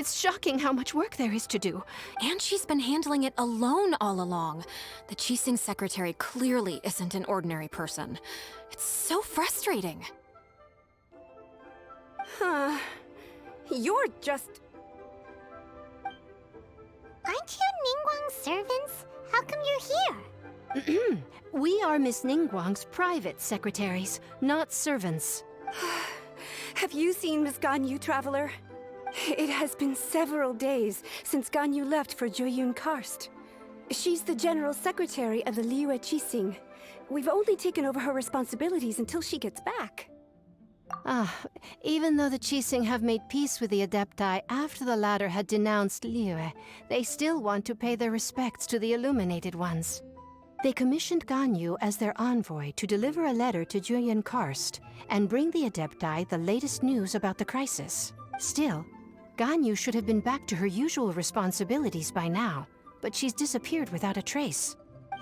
It's shocking how much work there is to do. And she's been handling it alone all along. The Qixing secretary clearly isn't an ordinary person. It's so frustrating. Huh. You're just... Aren't you Ningguang's servants? How come you're here? We are Miss Ningguang's private secretaries, not servants. Have you seen Miss Ganyu, Traveler? It has been several days since Ganyu left for Jueyun Karst. She's the general secretary of the Liyue Qixing. We've only taken over her responsibilities until she gets back. Even though the Qixing have made peace with the Adepti after the latter had denounced Liyue, they still want to pay their respects to the Illuminated Ones. They commissioned Ganyu as their envoy to deliver a letter to Jueyun Karst and bring the Adepti the latest news about the crisis. Still, Ganyu should have been back to her usual responsibilities by now, but she's disappeared without a trace.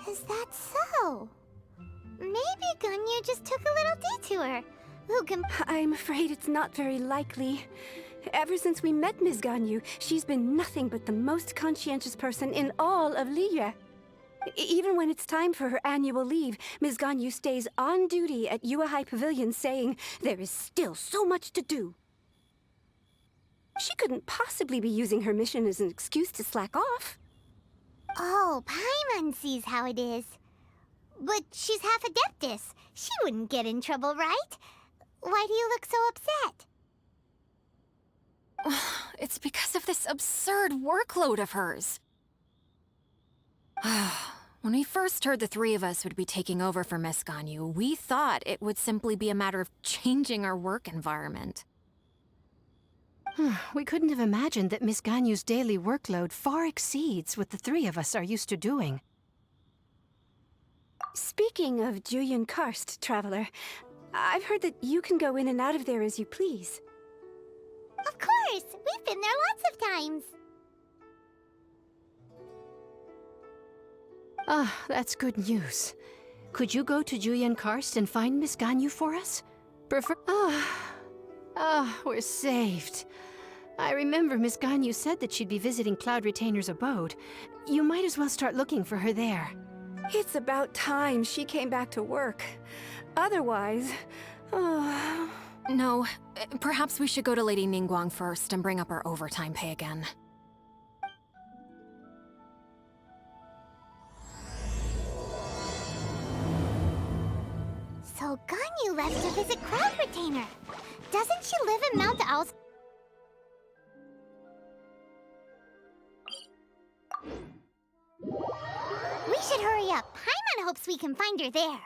Is that so? Maybe Ganyu just took a little detour. Who can... I'm afraid it's not very likely. Ever since we met Ms. Ganyu, she's been nothing but the most conscientious person in all of Liyue. Even when it's time for her annual leave, Ms. Ganyu stays on duty at Yuehai Pavilion saying there is still so much to do. She couldn't possibly be using her mission as an excuse to slack off. Oh, Paimon sees how it is. But she's half Adeptus. She wouldn't get in trouble, right? Why do you look so upset? It's because of this absurd workload of hers. When we first heard the three of us would be taking over for Miss Ganyu, we thought it would simply be a matter of changing our work environment. We couldn't have imagined that Miss Ganyu's daily workload far exceeds what the three of us are used to doing. Speaking of Jueyun Karst, Traveler, I've heard that you can go in and out of there as you please. Of course! We've been there lots of times. That's good news. Could you go to Jueyun Karst and find Miss Ganyu for us? We're saved. I remember Miss Ganyu said that she'd be visiting Cloud Retainer's abode. You might as well start looking for her there. It's about time she came back to work. Otherwise... No, perhaps we should go to Lady Ningguang first and bring up our overtime pay again. So Ganyu left to visit Cloud Retainer. Doesn't she live in Mount Owl's... We should hurry up. Paimon hopes we can find her there.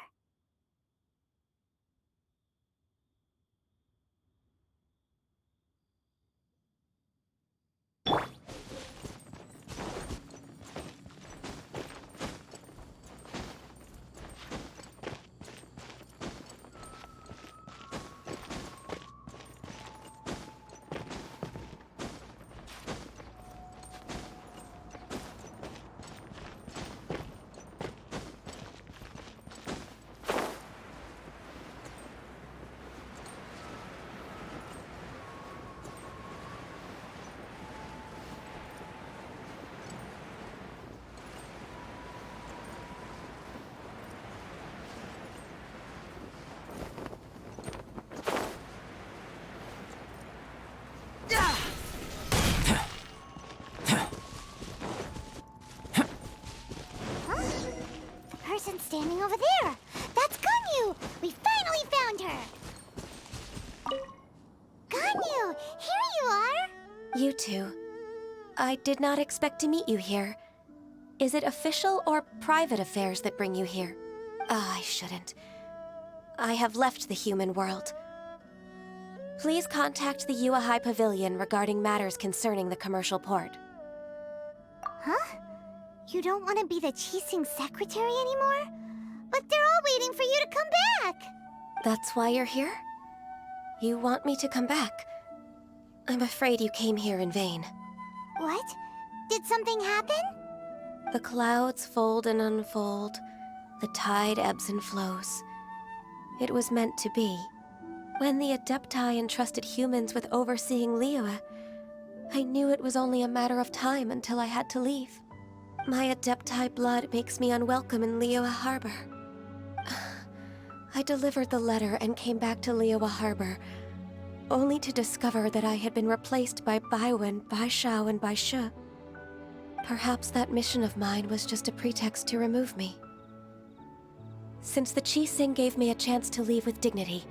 Standing over there! That's Ganyu! We finally found her! Ganyu! Here you are! You two. I did not expect to meet you here. Is it official or private affairs that bring you here? I shouldn't. I have left the human world. Please contact the Yuehai Pavilion regarding matters concerning the commercial port. Huh? You don't want to be the Qixing secretary anymore? But they're all waiting for you to come back! That's why you're here? You want me to come back? I'm afraid you came here in vain. What? Did something happen? The clouds fold and unfold. The tide ebbs and flows. It was meant to be. When the Adepti entrusted humans with overseeing Liyue, I knew it was only a matter of time until I had to leave. My Adepti blood makes me unwelcome in Liyue Harbor. I delivered the letter and came back to Liyue Harbor, only to discover that I had been replaced by Baiwen, Baishao, and Baishu. Perhaps that mission of mine was just a pretext to remove me. Since the Qixing gave me a chance to leave with dignity,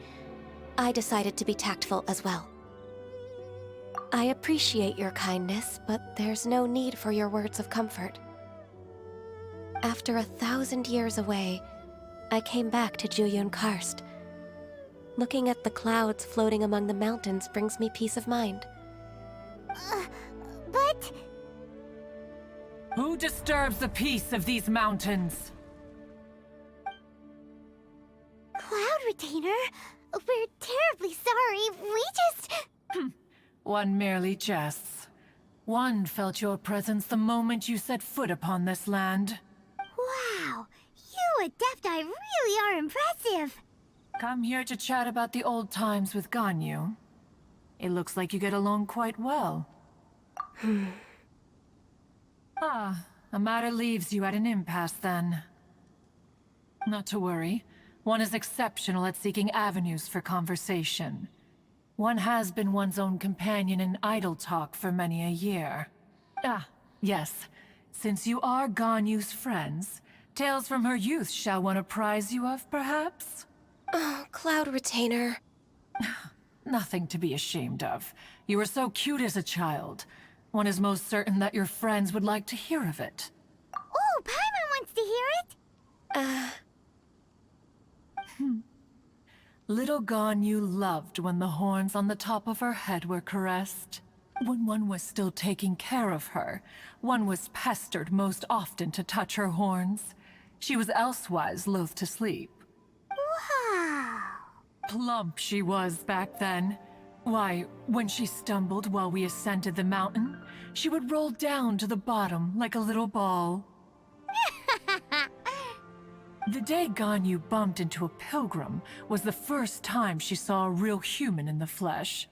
I decided to be tactful as well. I appreciate your kindness, but there's no need for your words of comfort. After 1,000 years away, I came back to Jueyun Karst. Looking at the clouds floating among the mountains brings me peace of mind. But... Who disturbs the peace of these mountains? Cloud Retainer, we're terribly sorry. We just... One merely jests. One felt your presence the moment you set foot upon this land. Wow, you Adepti really are impressive. Come here to chat about the old times with Ganyu. It looks like you get along quite well. A matter leaves you at an impasse then. Not to worry. One is exceptional at seeking avenues for conversation. One has been one's own companion in idle talk for many a year. Yes. Since you are Ganyu's friends, tales from her youth shall one apprise you of, perhaps? Oh, Cloud Retainer. Nothing to be ashamed of. You were so cute as a child. One is most certain that your friends would like to hear of it. Oh, Paimon wants to hear it. Little Ganyu loved when the horns on the top of her head were caressed. When one was still taking care of her, one was pestered most often to touch her horns. She was elsewise loath to sleep. Wow. Plump she was back then. Why, when she stumbled while we ascended the mountain, she would roll down to the bottom like a little ball. The day Ganyu bumped into a pilgrim was the first time she saw a real human in the flesh.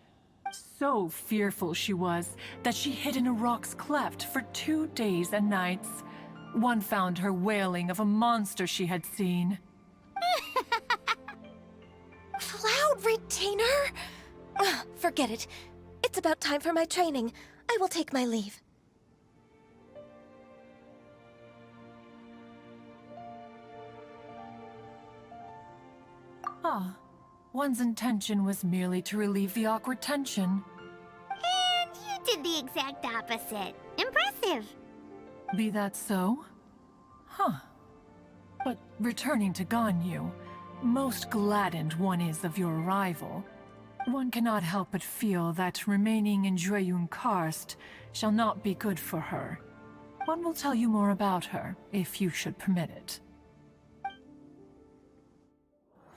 So fearful she was that she hid in a rock's cleft for 2 days and nights. One found her wailing of a monster she had seen. Cloud Retainer? Forget it. It's about time for my training. I will take my leave. One's intention was merely to relieve the awkward tension. And you did the exact opposite. Impressive. Be that so? But returning to Ganyu, most gladdened one is of your arrival. One cannot help but feel that remaining in Jueyun Karst shall not be good for her. One will tell you more about her, if you should permit it.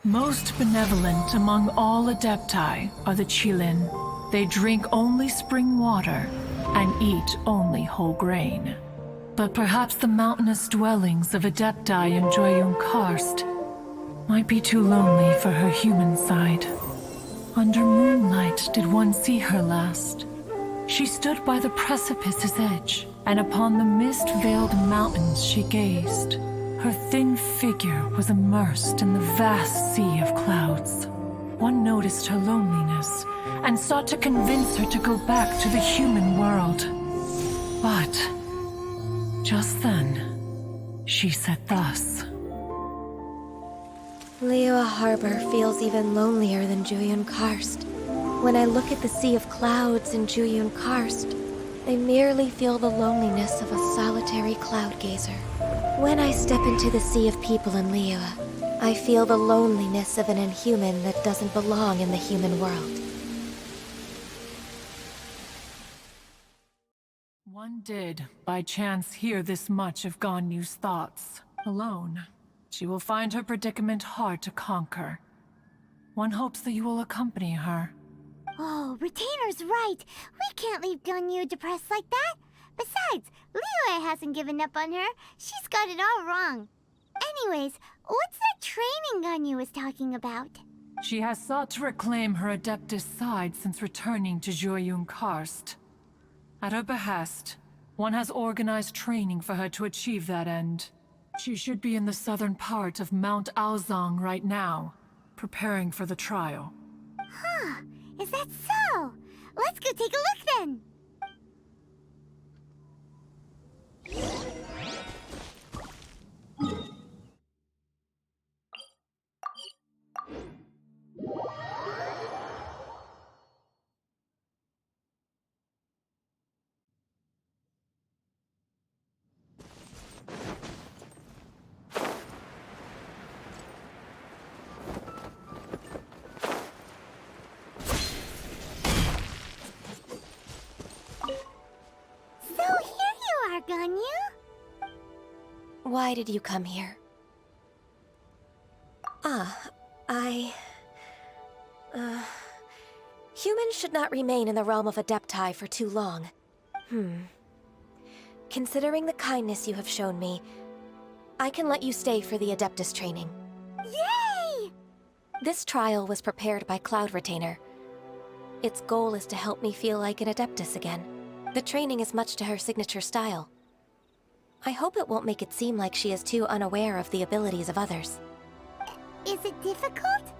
Most benevolent among all Adepti are the Qilin. They drink only spring water and eat only whole grain. But perhaps the mountainous dwellings of Adepti in Jueyun Karst might be too lonely for her human side. Under moonlight did one see her last. She stood by the precipice's edge, and upon the mist-veiled mountains she gazed. Her thin figure was immersed in the vast sea of clouds. One noticed her loneliness, and sought to convince her to go back to the human world. But just then, she said thus. Liyue Harbor feels even lonelier than Jueyun Karst. When I look at the sea of clouds in Jueyun Karst, I merely feel the loneliness of a solitary cloud gazer. When I step into the sea of people in Liyue, I feel the loneliness of an inhuman that doesn't belong in the human world. One did, by chance, hear this much of Ganyu's thoughts. Alone, she will find her predicament hard to conquer. One hopes that you will accompany her. Oh, Retainer's right. We can't leave Ganyu depressed like that. Besides, Liyue hasn't given up on her. She's got it all wrong. Anyways, what's that training Ganyu was talking about? She has sought to reclaim her Adeptus side since returning to Jueyun Karst. At her behest, one has organized training for her to achieve that end. She should be in the southern part of Mount Aozang right now, preparing for the trial. Huh, is that so? Let's go take a look then! So here you are, Ganyu. Why did you come here? Humans should not remain in the realm of Adepti for too long. Considering the kindness you have shown me, I can let you stay for the Adeptus training. Yay! This trial was prepared by Cloud Retainer. Its goal is to help me feel like an Adeptus again. The training is much to her signature style. I hope it won't make it seem like she is too unaware of the abilities of others. Is it difficult?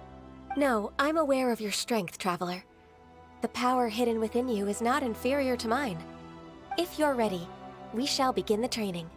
No, I'm aware of your strength, Traveler. The power hidden within you is not inferior to mine. If you're ready, we shall begin the training.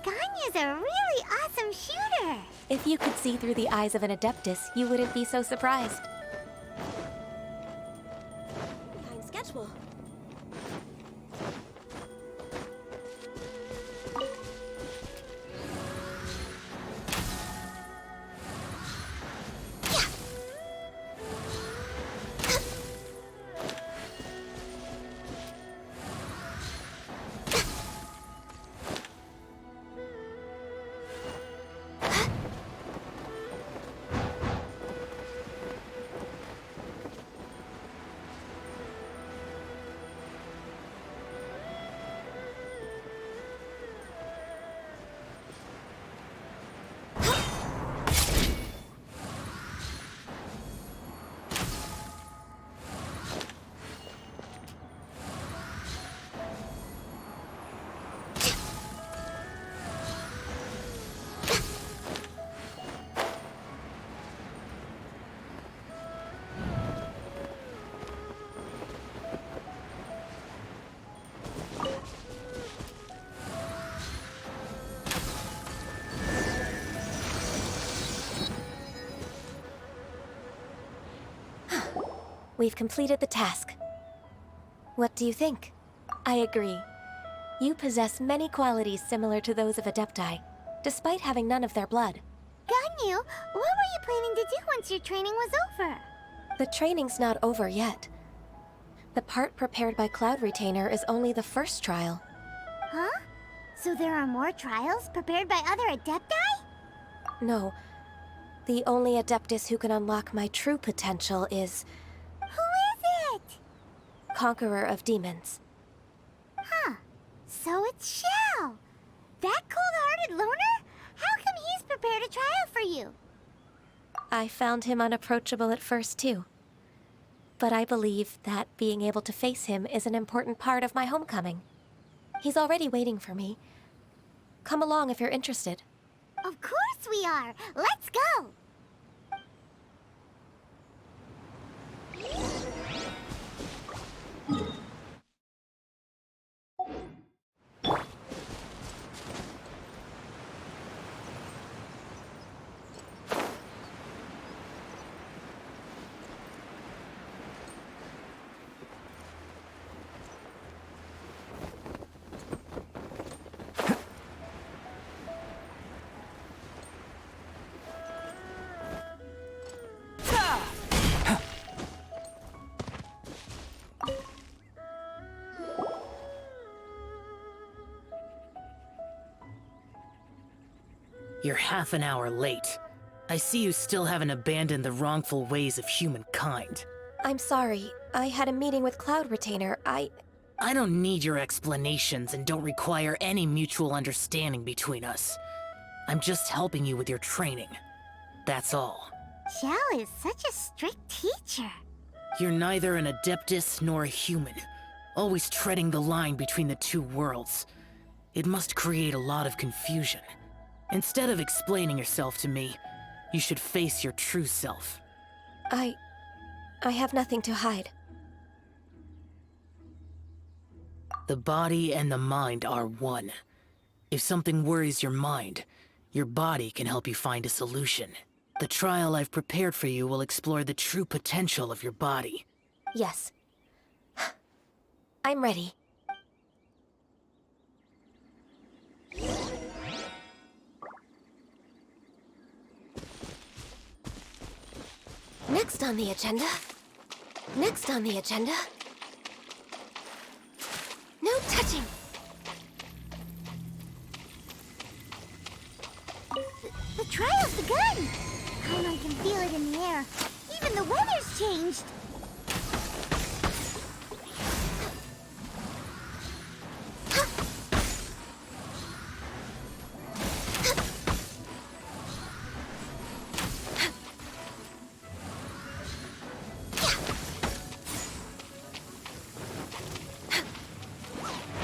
Ganyu's a really awesome shooter! If you could see through the eyes of an Adeptus, you wouldn't be so surprised. Behind schedule. We've completed the task. What do you think? I agree. You possess many qualities similar to those of Adepti, despite having none of their blood. Ganyu, what were you planning to do once your training was over? The training's not over yet. The part prepared by Cloud Retainer is only the first trial. Huh? So there are more trials prepared by other Adepti? No. The only Adeptus who can unlock my true potential is Who is it? Conqueror of Demons. Huh. So it's Shell. That cold-hearted loner? How come he's prepared a trial for you? I found him unapproachable at first, too. But I believe that being able to face him is an important part of my homecoming. He's already waiting for me. Come along if you're interested. Of course we are. Let's go. You're half an hour late. I see you still haven't abandoned the wrongful ways of humankind. I'm sorry. I had a meeting with Cloud Retainer. I don't need your explanations and don't require any mutual understanding between us. I'm just helping you with your training. That's all. Shell is such a strict teacher. You're neither an Adeptus nor a human, always treading the line between the two worlds. It must create a lot of confusion. Instead of explaining yourself to me, you should face your true self. I have nothing to hide. The body and the mind are one. If something worries your mind, your body can help you find a solution. The trial I've prepared for you will explore the true potential of your body. Yes. I'm ready. Next on the agenda. Next on the agenda. No touching! The trial's begun! Paimon can feel it in the air. Even the weather's changed.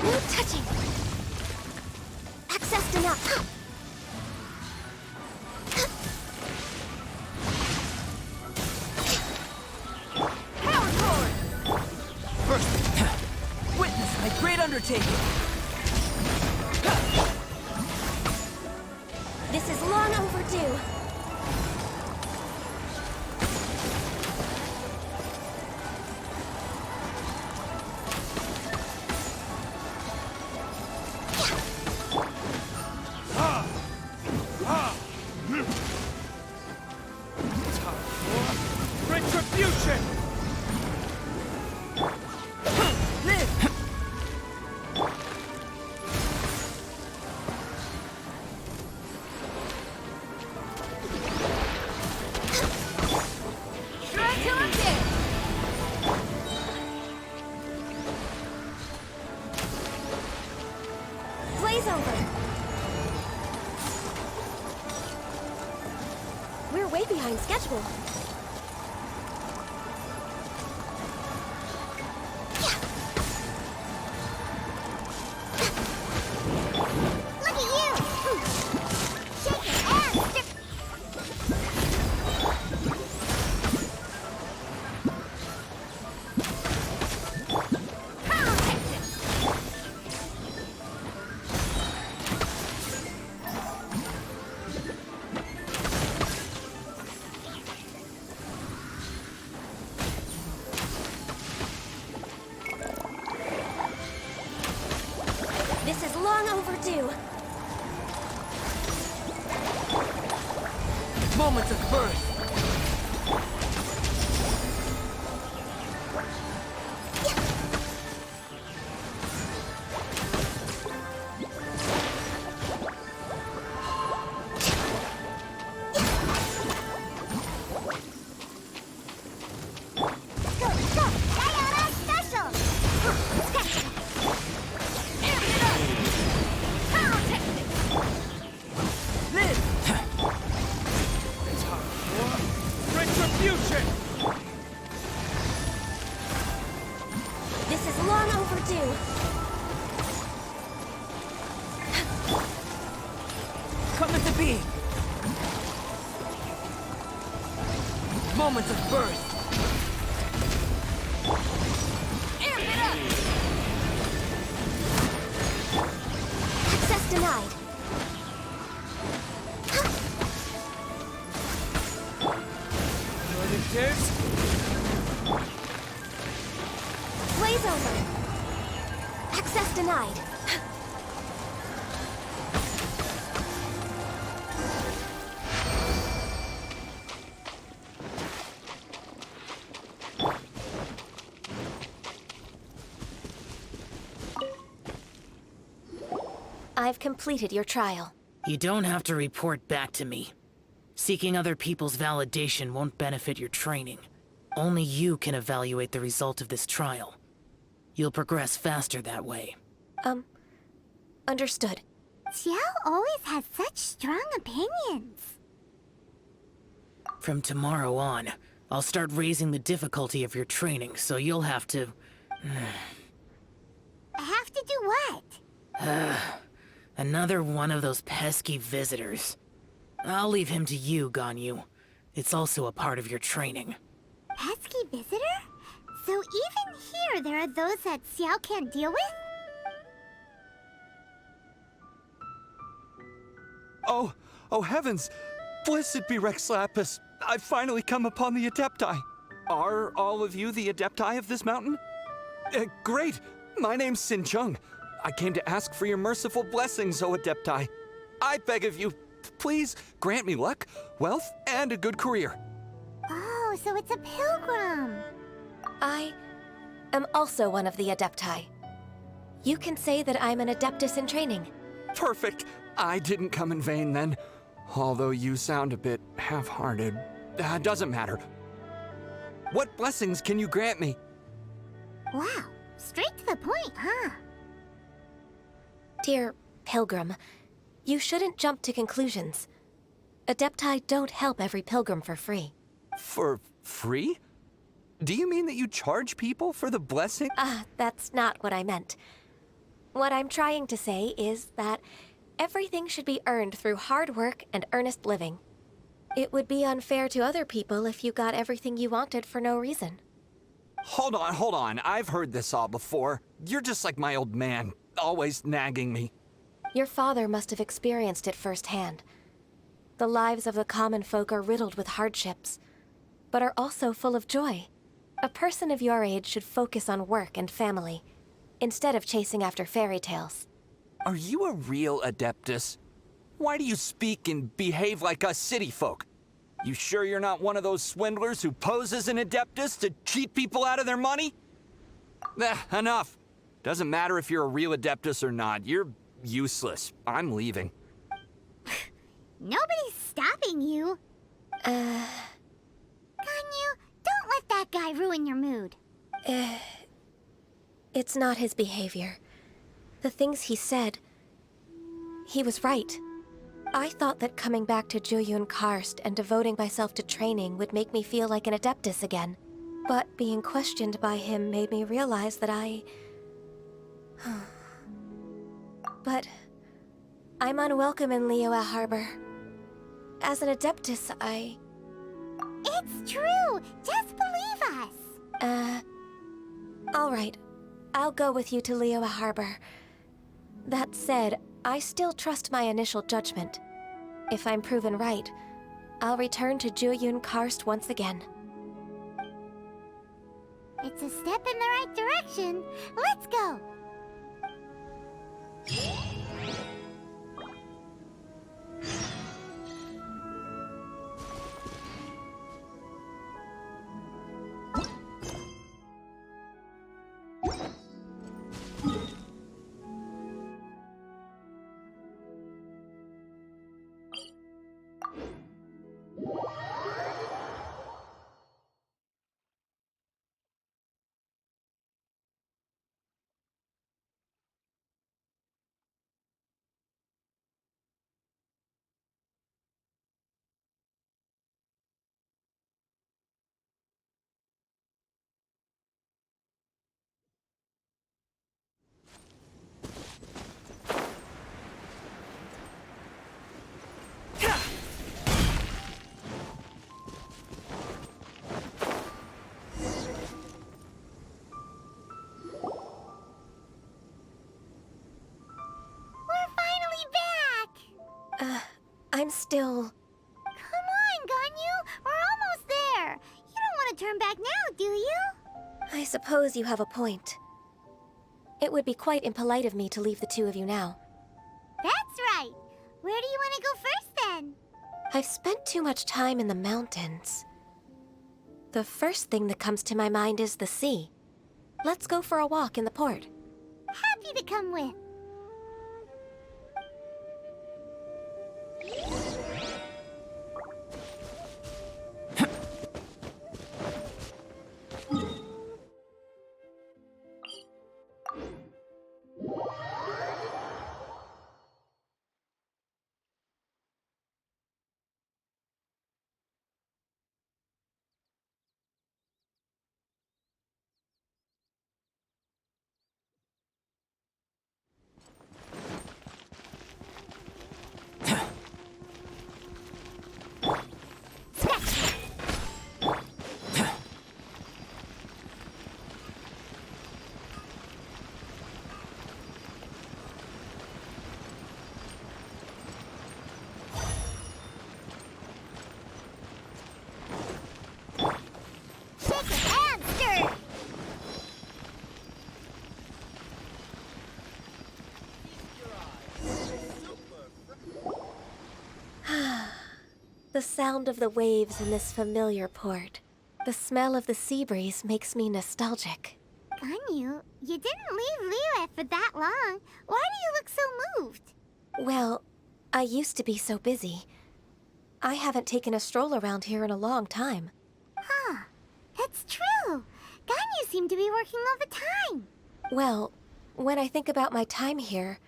No touching! Access denied! Witness my great undertaking! This is long overdue. Retribution! Live! Blaze over! We're way behind schedule. Retribution! This is long overdue. Come into being! Moments of birth! Amp it up! Access denied. Northern Tears? Blaze over. Access denied. I've completed your trial. You don't have to report back to me. Seeking other people's validation won't benefit your training. Only you can evaluate the result of this trial. You'll progress faster that way. Understood. Xiao always has such strong opinions. From tomorrow on, I'll start raising the difficulty of your training, so you'll have to... Have to do what? Another one of those pesky visitors. I'll leave him to you, Ganyu. It's also a part of your training. Pesky visitor? So even here there are those that Xiao can't deal with? Oh heavens! Blessed be Rex Lapis! I've finally come upon the Adepti! Are all of you the Adepti of this mountain? Great! My name's Sin Chung. I came to ask for your merciful blessings, O Adepti. I beg of you, please grant me luck, wealth, and a good career. Oh, so it's a pilgrim. I am also one of the Adepti. You can say that I'm an Adeptus in training. Perfect! I didn't come in vain then. Although you sound a bit half-hearted. Doesn't matter. What blessings can you grant me? Wow, straight to the point, huh? Dear Pilgrim, you shouldn't jump to conclusions. Adepti don't help every pilgrim for free. For free? Do you mean that you charge people for the blessing? That's not what I meant. What I'm trying to say is that everything should be earned through hard work and earnest living. It would be unfair to other people if you got everything you wanted for no reason. Hold on. I've heard this all before. You're just like my old man, always nagging me. Your father must have experienced it firsthand. The lives of the common folk are riddled with hardships, but are also full of joy. A person of your age should focus on work and family, instead of chasing after fairy tales. Are you a real Adeptus? Why do you speak and behave like us city folk? You sure you're not one of those swindlers who poses an Adeptus to cheat people out of their money? Enough. Doesn't matter if you're a real Adeptus or not. You're useless. I'm leaving. Nobody's stopping you. Ganyu, don't let that guy ruin your mood. It's not his behavior. The things he said, he was right. I thought that coming back to Jueyun Karst and devoting myself to training would make me feel like an Adeptus again. But being questioned by him made me realize that But I'm unwelcome in Liyue Harbor. As an Adeptus, It's true! Just believe us! All right. I'll go with you to Liyue Harbor. That said, I still trust my initial judgment. If I'm proven right, I'll return to Jueyun Karst once again. It's a step in the right direction. Let's go! I'm still... Come on, Ganyu! We're almost there! You don't want to turn back now, do you? I suppose you have a point. It would be quite impolite of me to leave the two of you now. That's right! Where do you want to go first, then? I've spent too much time in the mountains. The first thing that comes to my mind is the sea. Let's go for a walk in the port. Happy to come with. The sound of the waves in this familiar port. The smell of the sea breeze makes me nostalgic. Ganyu, you didn't leave Liyue for that long. Why do you look so moved? Well, I used to be so busy. I haven't taken a stroll around here in a long time. Huh. It's true. Ganyu seemed to be working all the time. Well, when I think about my time here,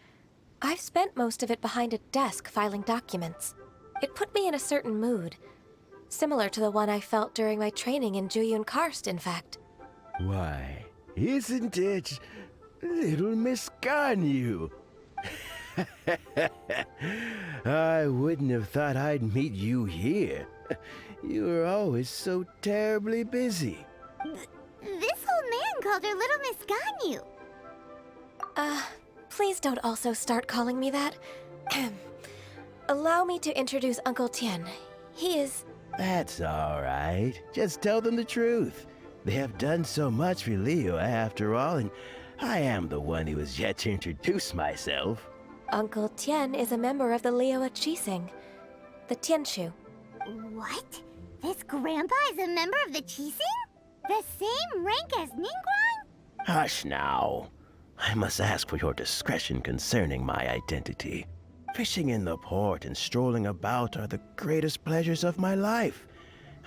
I've spent most of it behind a desk filing documents. It put me in a certain mood, similar to the one I felt during my training in Juyun Karst, in fact. Why, isn't it little Miss Ganyu? I wouldn't have thought I'd meet you here. You were always so terribly busy. This old man called her Little Miss Ganyu. Please don't also start calling me that. Allow me to introduce Uncle Tien. He is... That's all right. Just tell them the truth. They have done so much for Liyue after all, and I am the one who has yet to introduce myself. Uncle Tien is a member of the Liyue Qixing, the Tianshu. What? This grandpa is a member of the Qixing? The same rank as Ningguang? Hush now. I must ask for your discretion concerning my identity. Fishing in the port and strolling about are the greatest pleasures of my life.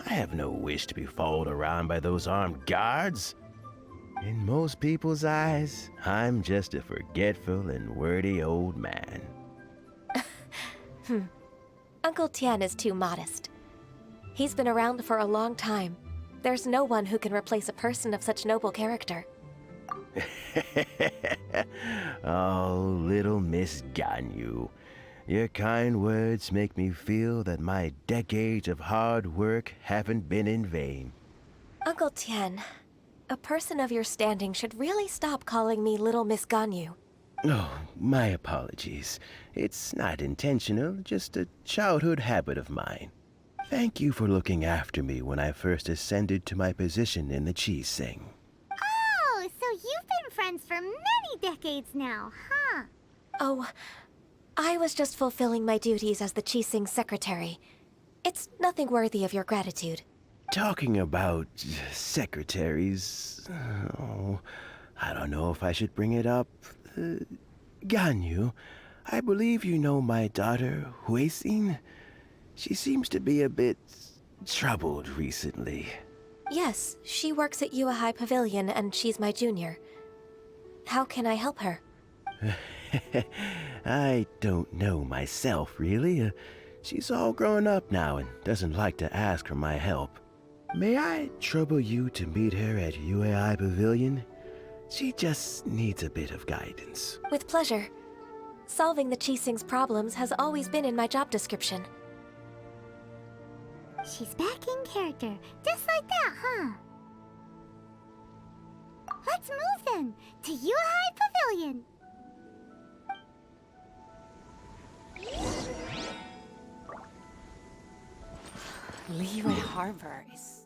I have no wish to be followed around by those armed guards. In most people's eyes, I'm just a forgetful and wordy old man. Uncle Tien is too modest. He's been around for a long time. There's no one who can replace a person of such noble character. Oh, little Miss Ganyu. Your kind words make me feel that my decades of hard work haven't been in vain. Uncle Tien, a person of your standing should really stop calling me Little Miss Ganyu. Oh, my apologies. It's not intentional, just a childhood habit of mine. Thank you for looking after me when I first ascended to my position in the Qixing. Oh, so you've been friends for many decades now, huh? Oh, I was just fulfilling my duties as the Qixing secretary. It's nothing worthy of your gratitude. Talking about secretaries... Oh, I don't know if I should bring it up. Ganyu, I believe you know my daughter, Huixin. She seems to be a bit troubled recently. Yes, she works at Yue High Pavilion and she's my junior. How can I help her? I don't know myself, really. She's all grown up now and doesn't like to ask for my help. May I trouble you to meet her at Yue High Pavilion? She just needs a bit of guidance. With pleasure. Solving the Qixing's problems has always been in my job description. She's back in character, just like that, huh? Let's move then, to Yue High Pavilion. Liyue Harbor is...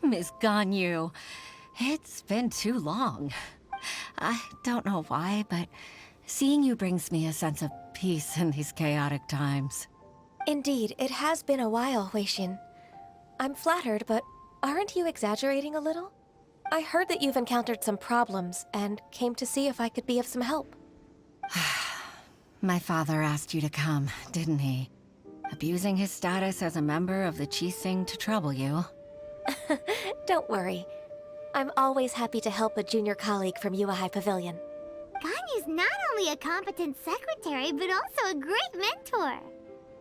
Miss Ganyu, it's been too long. I don't know why, but seeing you brings me a sense of peace in these chaotic times. Indeed, it has been a while, Huixin. I'm flattered, but aren't you exaggerating a little? I heard that you've encountered some problems and came to see if I could be of some help. My father asked you to come, didn't he? Abusing his status as a member of the Qixing to trouble you. Don't worry. I'm always happy to help a junior colleague from Yuehai Pavilion. Ganyu's not only a competent secretary, but also a great mentor.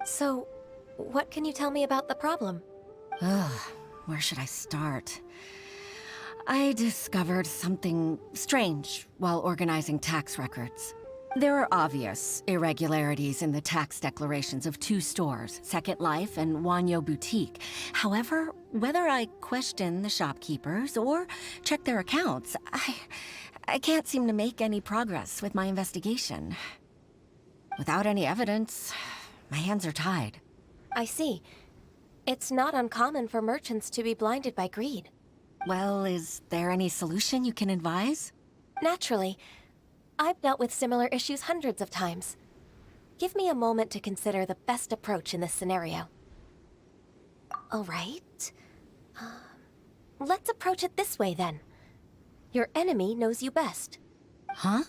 So, what can you tell me about the problem? Ugh, where should I start? I discovered something strange while organizing tax records. There are obvious irregularities in the tax declarations of two stores, Second Life and Wanyo Boutique. However, whether I question the shopkeepers or check their accounts, I can't seem to make any progress with my investigation. Without any evidence, my hands are tied. I see. It's not uncommon for merchants to be blinded by greed. Well, is there any solution you can advise? Naturally. I've dealt with similar issues hundreds of times. Give me a moment to consider the best approach in this scenario. All right. Let's approach it this way, then. Your enemy knows you best. Huh?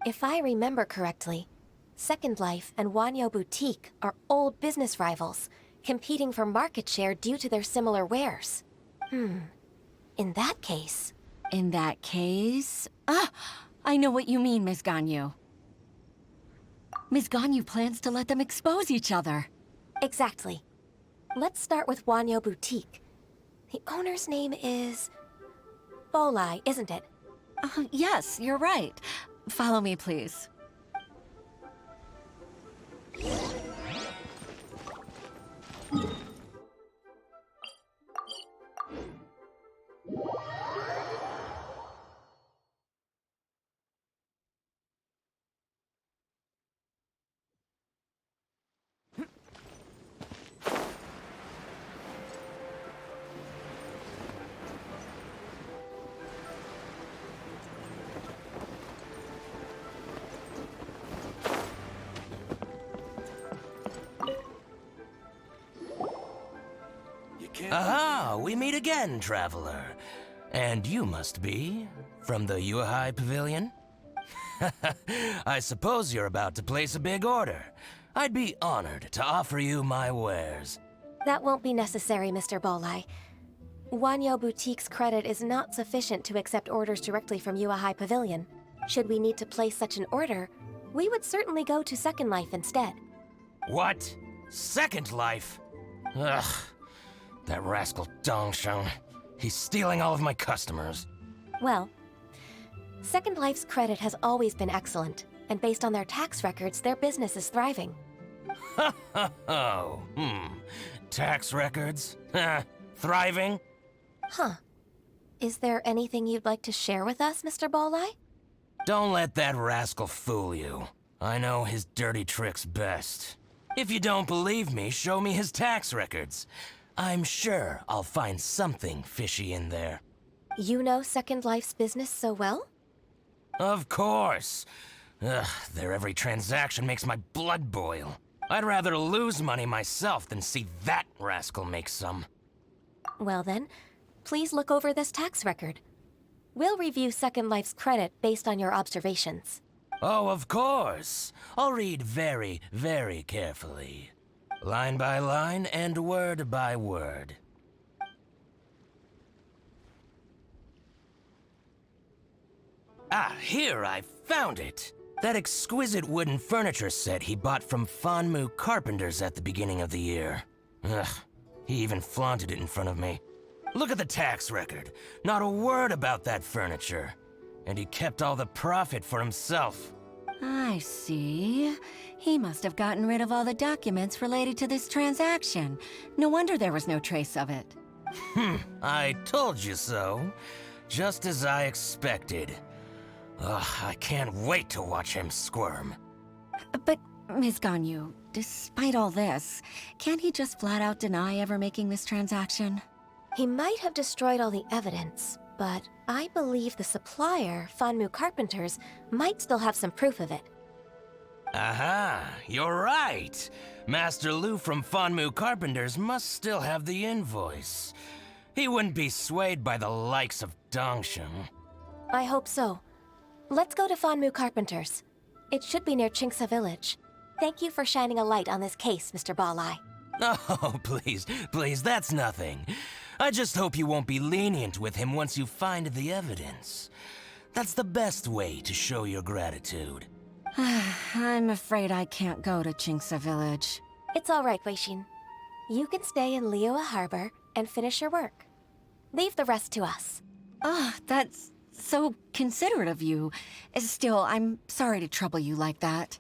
If I remember correctly, Second Life and Wanyo Boutique are old business rivals, competing for market share due to their similar wares. In that case... In that case... I know what you mean, Miss Ganyu. Miss Ganyu plans to let them expose each other. Exactly. Let's start with Wanyo Boutique. The owner's name is... Bolai, isn't it? Yes, you're right. Follow me, please. Aha! We meet again, traveler. And you must be from the Yuehai Pavilion? I suppose you're about to place a big order. I'd be honored to offer you my wares. That won't be necessary, Mr. Bolai. Wanyo Boutique's credit is not sufficient to accept orders directly from Yuehai Pavilion. Should we need to place such an order, we would certainly go to Second Life instead. What? Second Life? Ugh. That rascal Dongsheng. He's stealing all of my customers. Well, Second Life's credit has always been excellent, and based on their tax records, their business is thriving. Tax records? Thriving? Huh. Is there anything you'd like to share with us, Mr. Bolai? Don't let that rascal fool you. I know his dirty tricks best. If you don't believe me, show me his tax records. I'm sure I'll find something fishy in there. You know Second Life's business so well? Of course. Ugh, their every transaction makes my blood boil. I'd rather lose money myself than see that rascal make some. Well then, please look over this tax record. We'll review Second Life's credit based on your observations. Oh, of course. I'll read very, very carefully. Line by line and word by word. Ah, here, I found it. That exquisite wooden furniture set he bought from Fanmu Carpenters at the beginning of the year. Ugh, he even flaunted it in front of me. Look at the tax record. Not a word about that furniture. And he kept all the profit for himself. I see. He must have gotten rid of all the documents related to this transaction. No wonder there was no trace of it. I told you so. Just as I expected. Ugh, I can't wait to watch him squirm. But, Ms. Ganyu, despite all this, can't he just flat out deny ever making this transaction? He might have destroyed all the evidence, but I believe the supplier, Fanmu Carpenters, might still have some proof of it. Aha, you're right. Master Lu from Fanmu Carpenters must still have the invoice. He wouldn't be swayed by the likes of Dongsheng. I hope so. Let's go to Fanmu Carpenters. It should be near Qingce Village. Thank you for shining a light on this case, Mr. Balai. Oh, please, that's nothing. I just hope you won't be lenient with him once you find the evidence. That's the best way to show your gratitude. I'm afraid I can't go to Qingce Village. It's all right, Weixin. You can stay in Liyue Harbor and finish your work. Leave the rest to us. Ah, that's so considerate of you. Still, I'm sorry to trouble you like that.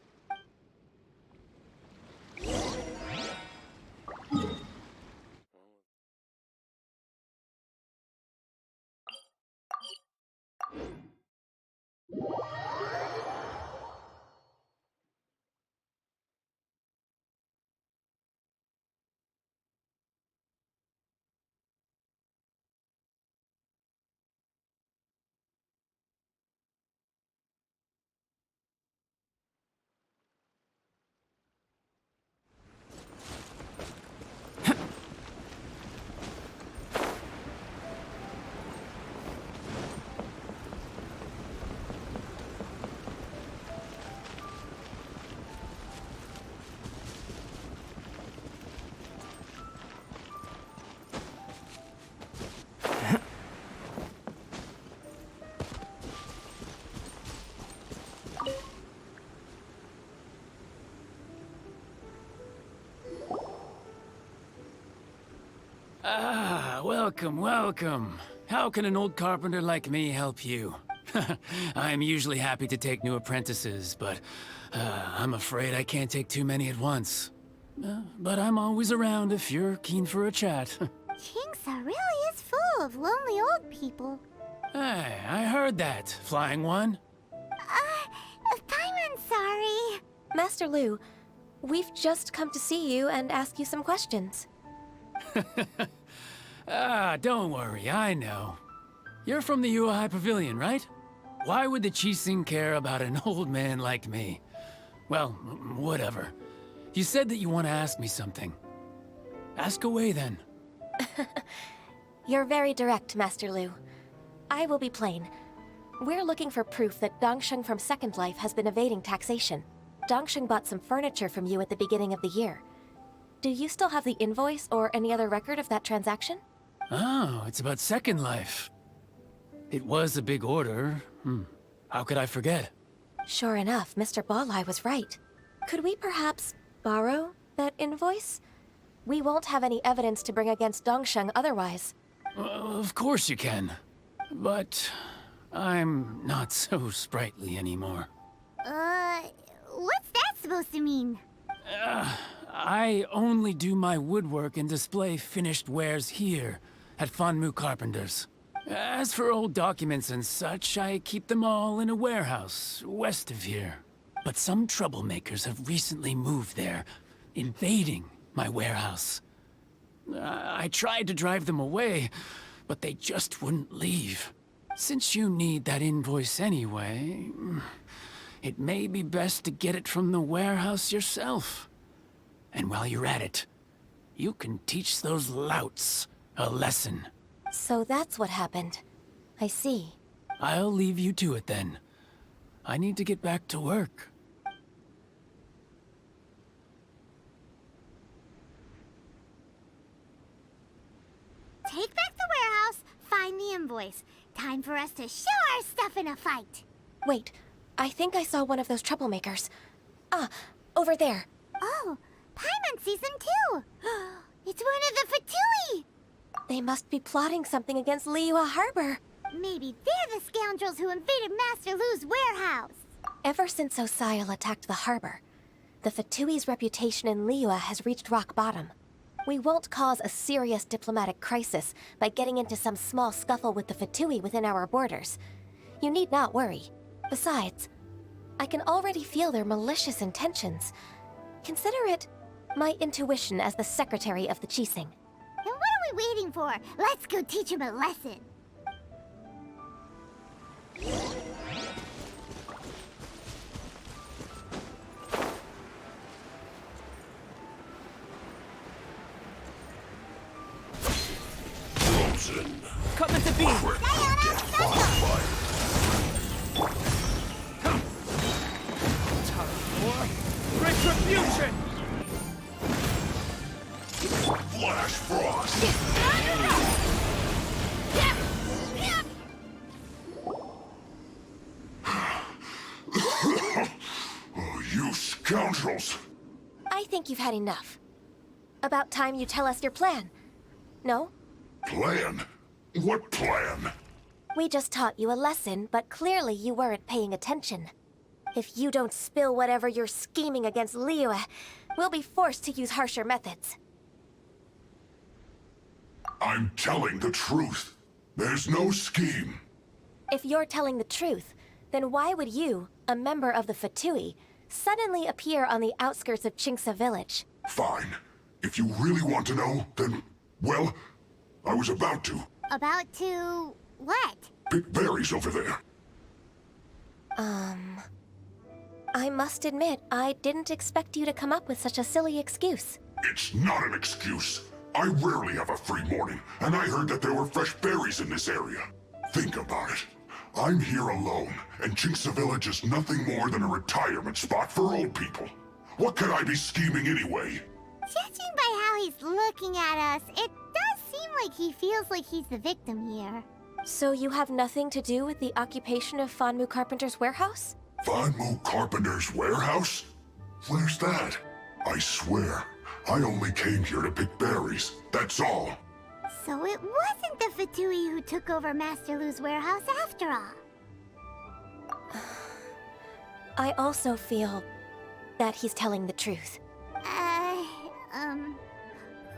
Ah, welcome. How can an old carpenter like me help you? I'm usually happy to take new apprentices, but I'm afraid I can't take too many at once. But I'm always around if you're keen for a chat. Qingce really is full of lonely old people. Hey, I heard that, Flying One. I'm sorry. Master Lu, we've just come to see you and ask you some questions. Don't worry, I know. You're from the Yuehai Pavilion, right? Why would the Qixing care about an old man like me? Well, whatever. You said that you want to ask me something. Ask away, then. You're very direct, Master Lu. I will be plain. We're looking for proof that Dongsheng from Second Life has been evading taxation. Dongsheng bought some furniture from you at the beginning of the year. Do you still have the invoice or any other record of that transaction? Oh, it's about Second Life. It was a big order. How could I forget? Sure enough, Mr. Balai was right. Could we perhaps borrow that invoice? We won't have any evidence to bring against Dongsheng otherwise. Of course you can. But I'm not so sprightly anymore. What's that supposed to mean? I only do my woodwork and display finished wares here at Fanmu Carpenters. As for old documents and such, I keep them all in a warehouse west of here. But some troublemakers have recently moved there, invading my warehouse. I tried to drive them away, but they just wouldn't leave. Since you need that invoice anyway, it may be best to get it from the warehouse yourself. And while you're at it, you can teach those louts a lesson. So that's what happened. I see. I'll leave you to it then. I need to get back to work. Take back the warehouse, find the invoice. Time for us to show our stuff in a fight. Wait, I think I saw one of those troublemakers. Ah, over there. Oh, Paimon sees them too! It's one of the Fatui! They must be plotting something against Liyue Harbor. Maybe they're the scoundrels who invaded Master Lu's warehouse. Ever since Osial attacked the harbor, the Fatui's reputation in Liyue has reached rock bottom. We won't cause a serious diplomatic crisis by getting into some small scuffle with the Fatui within our borders. You need not worry. Besides, I can already feel their malicious intentions. Consider it my intuition as the secretary of the Qixing. And what are we waiting for? Let's go teach him a lesson. Come at the beam! Time for retribution! Flash Frost! Oh, you scoundrels! I think you've had enough. About time you tell us your plan. No? Plan? What plan? We just taught you a lesson, but clearly you weren't paying attention. If you don't spill whatever you're scheming against Liyue, we'll be forced to use harsher methods. I'm telling the truth. There's no scheme. If you're telling the truth, then why would you, a member of the Fatui, suddenly appear on the outskirts of Qingce village? Fine. If you really want to know, then, well, I was about to. About to... what? Pick berries over there. I must admit, I didn't expect you to come up with such a silly excuse. It's not an excuse. I rarely have a free morning, and I heard that there were fresh berries in this area. Think about it. I'm here alone, and Qingce Village is nothing more than a retirement spot for old people. What could I be scheming anyway? Judging by how he's looking at us, it does seem like he feels like he's the victim here. So you have nothing to do with the occupation of Fanmu Carpenter's warehouse? Fanmu Carpenter's warehouse? Where's that? I swear, I only came here to pick berries, that's all. So it wasn't the Fatui who took over Master Lu's warehouse after all. I also feel that he's telling the truth.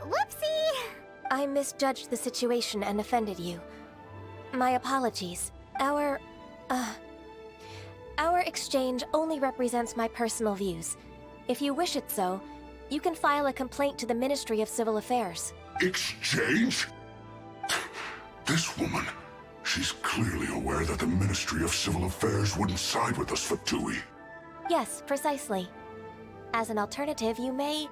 Whoopsie! I misjudged the situation and offended you. My apologies. Our exchange only represents my personal views. If you wish it so, you can file a complaint to the Ministry of Civil Affairs. Exchange? This woman, she's clearly aware that the Ministry of Civil Affairs wouldn't side with us Fatui. Yes, precisely. As an alternative, you may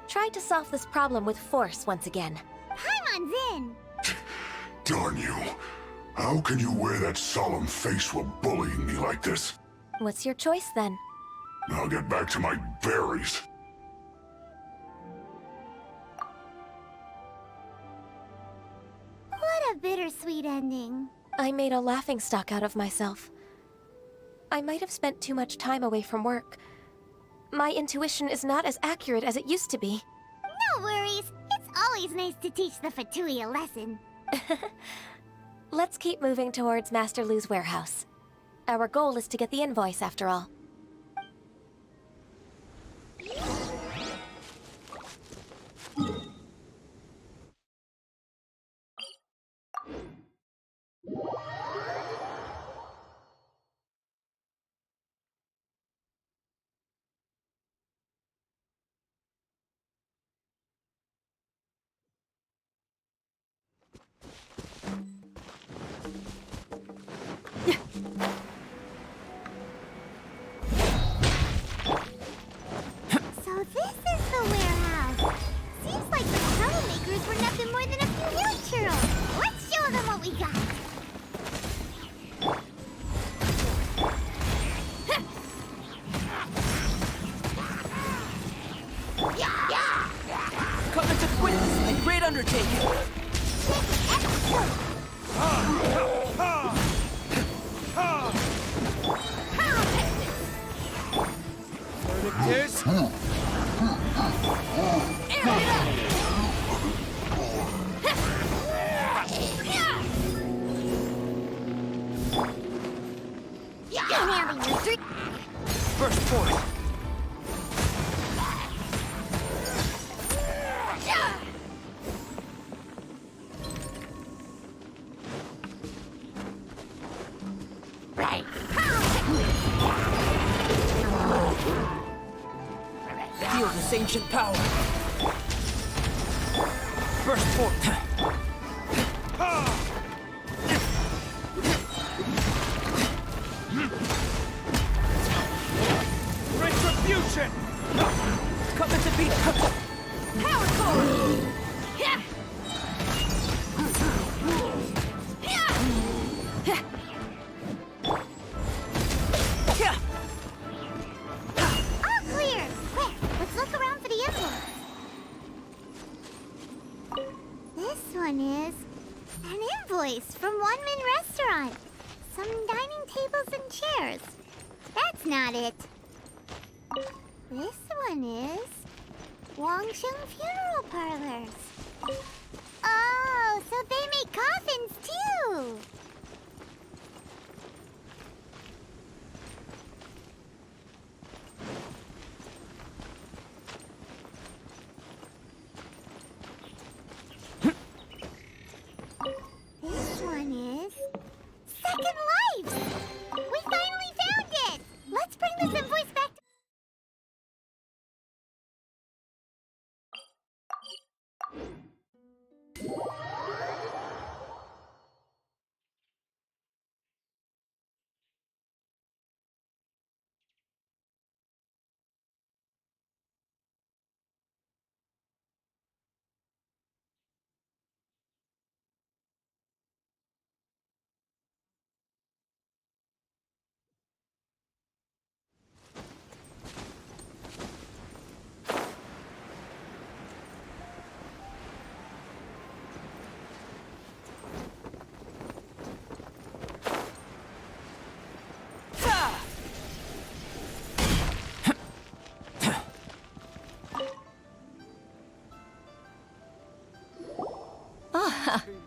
try to solve this problem with force once again. Paimon's in! Darn you. How can you wear that solemn face while bullying me like this? What's your choice, then? I'll get back to my berries. What a bittersweet ending. I made a laughingstock out of myself. I might have spent too much time away from work. My intuition is not as accurate as it used to be. No worries. It's always nice to teach the Fatui a lesson. Let's keep moving towards Master Lu's warehouse. Our goal is to get the invoice, after all. Here's... First point. Right. Feel this ancient power. First point. Retribution! Coming to beat. Power core! All clear! Quick, let's look around for the envelope. This one is an invoice from One Min Restaurant. Some dining tables and chairs. That's not it. This one is Wangsheng Funeral Parlors. Oh, so they make coffins too. This one is Second Life. We finally found it. Let's bring this invoice back to...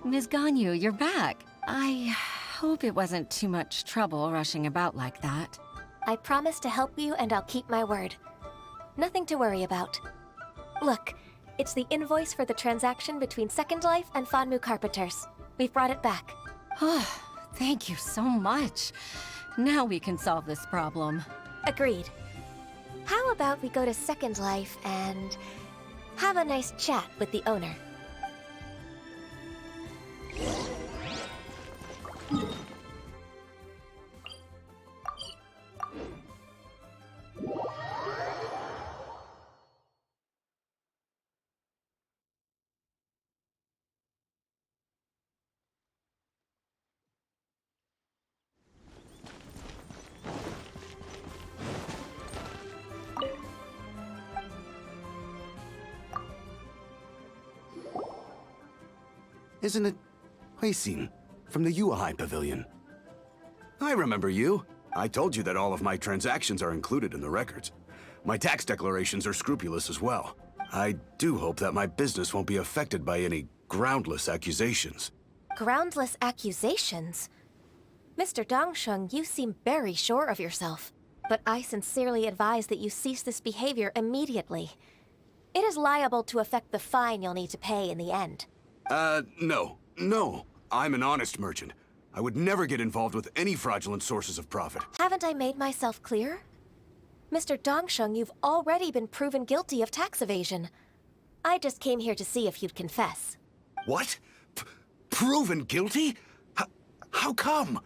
Ms. Ganyu, you're back. I hope it wasn't too much trouble rushing about like that. I promise to help you and I'll keep my word. Nothing to worry about. Look, it's the invoice for the transaction between Second Life and Fanmu Carpenters. We've brought it back. Oh, thank you so much. Now we can solve this problem. Agreed. How about we go to Second Life and have a nice chat with the owner? Isn't it Huixin from the Yuehai Pavilion? I remember you. I told you that all of my transactions are included in the records. My tax declarations are scrupulous as well. I do hope that my business won't be affected by any groundless accusations. Groundless accusations? Mr. Dongsheng, you seem very sure of yourself. But I sincerely advise that you cease this behavior immediately. It is liable to affect the fine you'll need to pay in the end. No. I'm an honest merchant. I would never get involved with any fraudulent sources of profit. Haven't I made myself clear? Mr. Dongsheng, you've already been proven guilty of tax evasion. I just came here to see if you'd confess. What? Proven guilty? How come?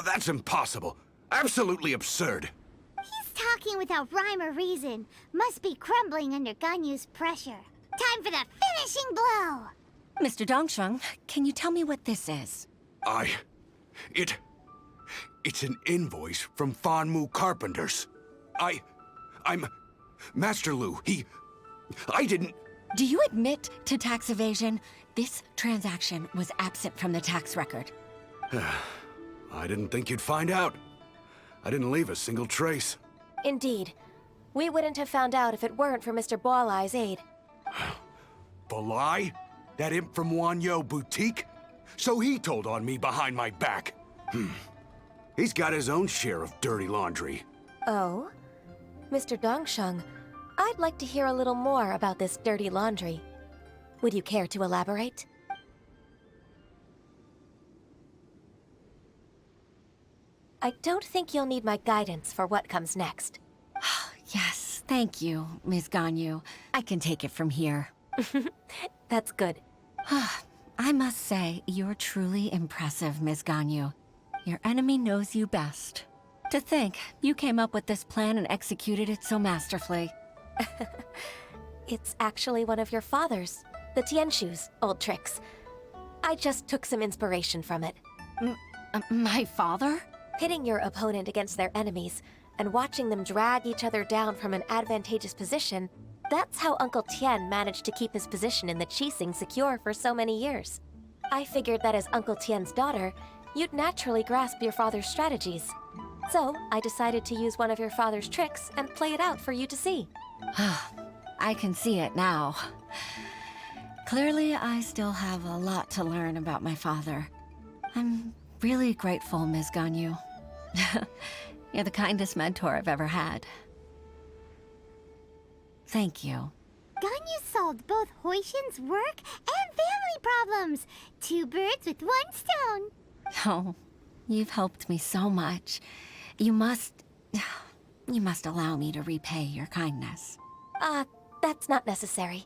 That's impossible. Absolutely absurd. He's talking without rhyme or reason. Must be crumbling under Ganyu's pressure. Time for the finishing blow! Mr. Dongsheng, can you tell me what this is? It's an invoice from Fanmu Carpenters. I'm Master Lu. I didn't... Do you admit to tax evasion? This transaction was absent from the tax record. I didn't think you'd find out. I didn't leave a single trace. Indeed. We wouldn't have found out if it weren't for Mr. Ball-Eye's aid. The lie? That imp from Wanyo Boutique? So he told on me behind my back. He's got his own share of dirty laundry. Oh? Mr. Dongsheng, I'd like to hear a little more about this dirty laundry. Would you care to elaborate? I don't think you'll need my guidance for what comes next. Yes, thank you, Ms. Ganyu. I can take it from here. That's good. I must say, you're truly impressive, Ms. Ganyu. Your enemy knows you best. To think, you came up with this plan and executed it so masterfully. It's actually one of your father's, the Tianshu's, old tricks. I just took some inspiration from it. My father? Pitting your opponent against their enemies and watching them drag each other down from an advantageous position, that's how Uncle Tien managed to keep his position in the Qixing secure for so many years. I figured that as Uncle Tien's daughter, you'd naturally grasp your father's strategies. So, I decided to use one of your father's tricks and play it out for you to see. I can see it now. Clearly, I still have a lot to learn about my father. I'm really grateful, Ms. Ganyu. You're the kindest mentor I've ever had. Thank you. Ganyu solved both Huixin's work and family problems. 2 birds with 1 stone. Oh, you've helped me so much. You must allow me to repay your kindness. That's not necessary.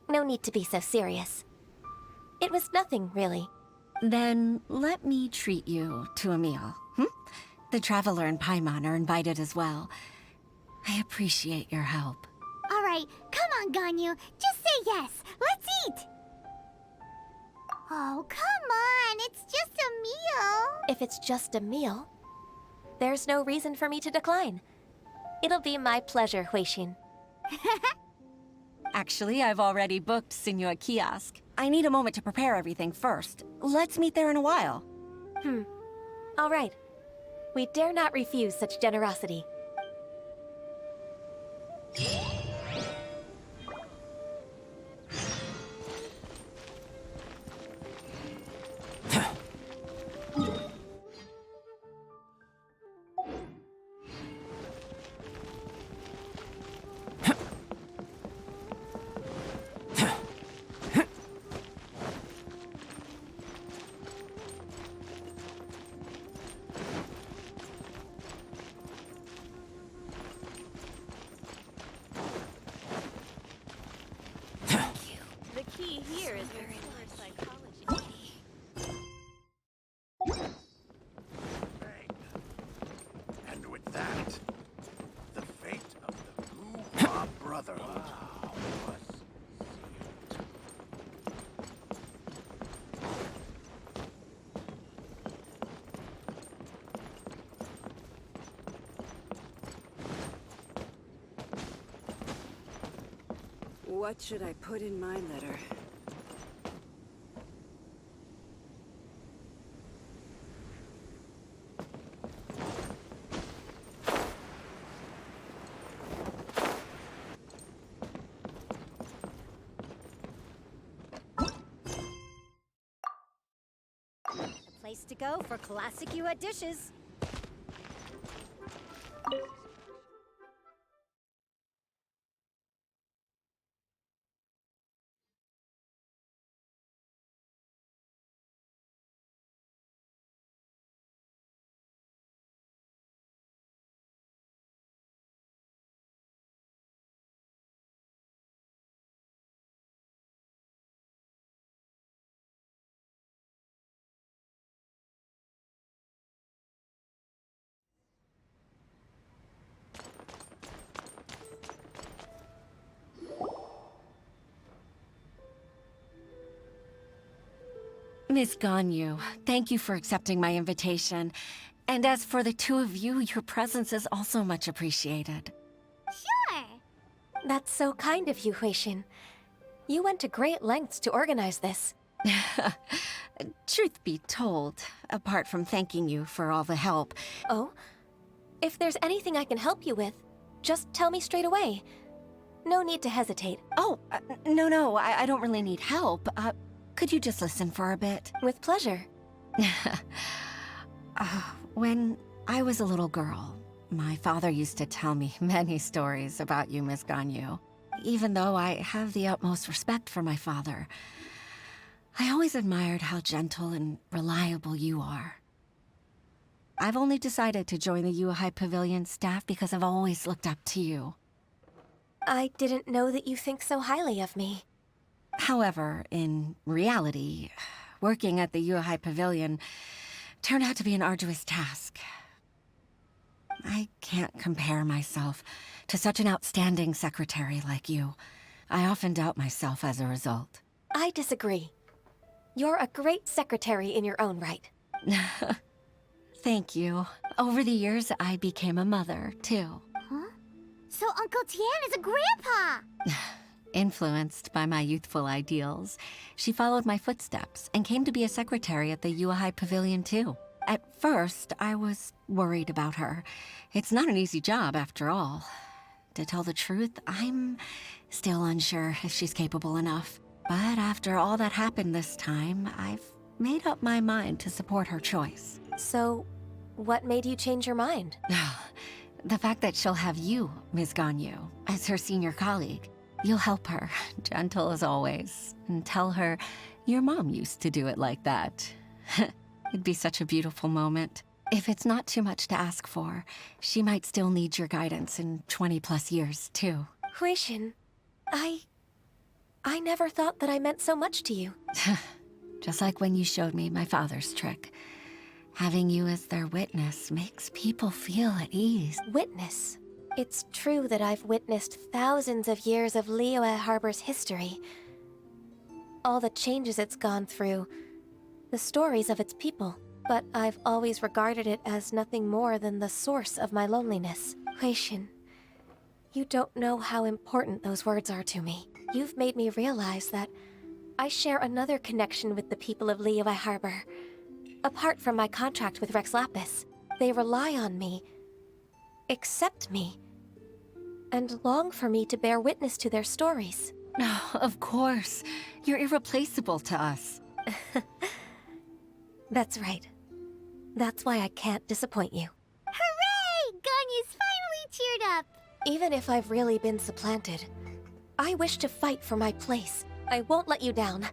No need to be so serious. It was nothing, really. Then let me treat you to a meal. The Traveler and Paimon are invited as well. I appreciate your help. All right, come on, Ganyu. Just say yes. Let's eat. Oh, come on. It's just a meal. If it's just a meal, there's no reason for me to decline. It'll be my pleasure, Huixin. Actually, I've already booked Senua Kiosk. I need a moment to prepare everything first. Let's meet there in a while. All right. We dare not refuse such generosity. And with that, the fate of the Blue Brotherhood was What should I put in my letter? Place to go for classic Yue dishes. Miss Ganyu, thank you for accepting my invitation. And as for the 2 of you, your presence is also much appreciated. Sure. That's so kind of you, Huixin. You went to great lengths to organize this. Truth be told, apart from thanking you for all the help... Oh? If there's anything I can help you with, just tell me straight away. No need to hesitate. Oh, no, I don't really need help. Could you just listen for a bit? With pleasure. When I was a little girl, my father used to tell me many stories about you, Miss Ganyu. Even though I have the utmost respect for my father, I always admired how gentle and reliable you are. I've only decided to join the Yuhai Pavilion staff because I've always looked up to you. I didn't know that you think so highly of me. However, in reality, working at the Yuhai Pavilion turned out to be an arduous task. I can't compare myself to such an outstanding secretary like you. I often doubt myself as a result. I disagree. You're a great secretary in your own right. Thank you. Over the years, I became a mother, too. Huh? So Uncle Tian is a grandpa! Influenced by my youthful ideals, she followed my footsteps and came to be a secretary at the Yuhai Pavilion, too. At first, I was worried about her. It's not an easy job, after all. To tell the truth, I'm still unsure if she's capable enough. But after all that happened this time, I've made up my mind to support her choice. So, what made you change your mind? The fact that she'll have you, Ms. Ganyu, as her senior colleague. You'll help her, gentle as always, and tell her your mom used to do it like that. It'd be such a beautiful moment. If it's not too much to ask for, she might still need your guidance in 20+ years, too. Huixin, I never thought that I meant so much to you. Just like when you showed me my father's trick. Having you as their witness makes people feel at ease. Witness? It's true that I've witnessed thousands of years of Liyue Harbor's history. All the changes it's gone through, the stories of its people. But I've always regarded it as nothing more than the source of my loneliness. Huixin, you don't know how important those words are to me. You've made me realize that I share another connection with the people of Liyue Harbor. Apart from my contract with Rex Lapis, they rely on me, accept me, and long for me to bear witness to their stories. Oh, of course. You're irreplaceable to us. That's right. That's why I can't disappoint you. Hooray! Ganyu's finally cheered up! Even if I've really been supplanted, I wish to fight for my place. I won't let you down.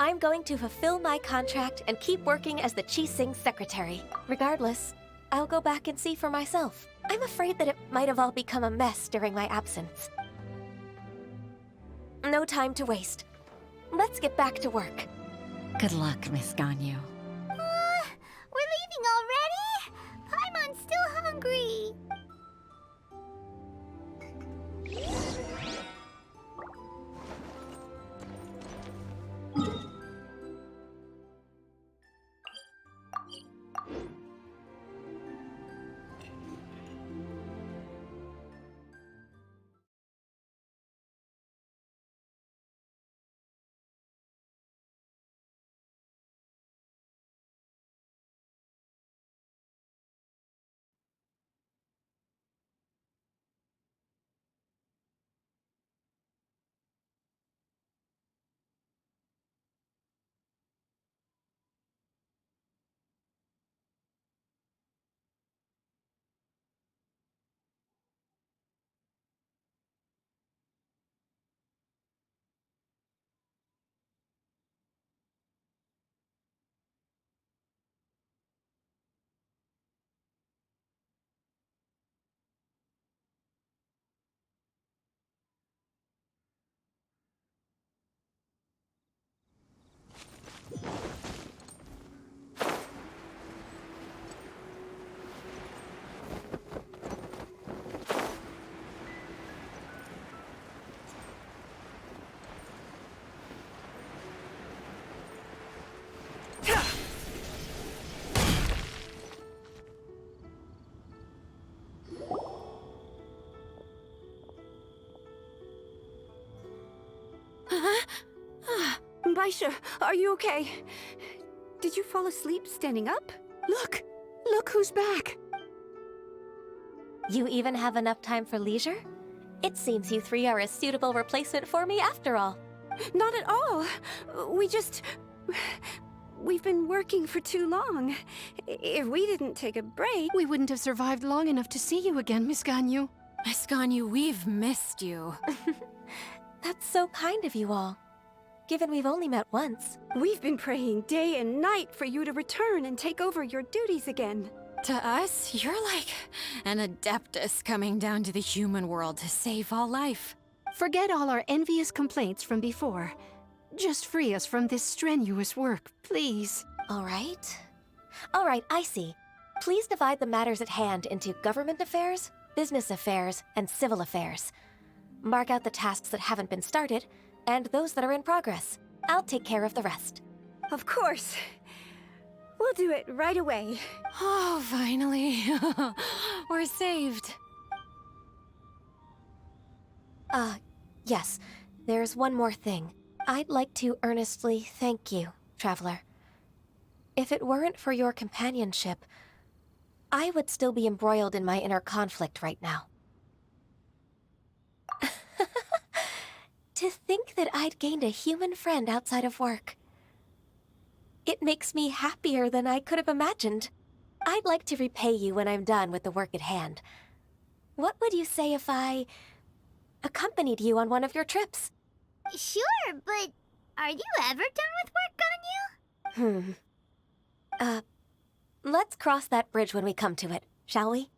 I'm going to fulfill my contract and keep working as the Qixing secretary. Regardless, I'll go back and see for myself. I'm afraid that it might have all become a mess during my absence. No time to waste. Let's get back to work. Good luck, Miss Ganyu. We're leaving already? Paimon's still hungry. Baisha, are you okay? Did you fall asleep standing up? Look! Look who's back! You even have enough time for leisure? It seems you three are a suitable replacement for me after all. Not at all. We've been working for too long. If we didn't take a break... We wouldn't have survived long enough to see you again, Miss Ganyu. Miss Ganyu, we've missed you. That's so kind of you all, given we've only met once. We've been praying day and night for you to return and take over your duties again. To us, you're like an adeptus coming down to the human world to save all life. Forget all our envious complaints from before. Just free us from this strenuous work, please. All right. All right, I see. Please divide the matters at hand into government affairs, business affairs, and civil affairs. Mark out the tasks that haven't been started, and those that are in progress. I'll take care of the rest. Of course. We'll do it right away. Oh, finally. We're saved. Yes. There's one more thing. I'd like to earnestly thank you, Traveler. If it weren't for your companionship, I would still be embroiled in my inner conflict right now. To think that I'd gained a human friend outside of work. It makes me happier than I could have imagined. I'd like to repay you when I'm done with the work at hand. What would you say if I accompanied you on one of your trips? Sure, but are you ever done with work, Ganyu? Let's cross that bridge when we come to it, shall we?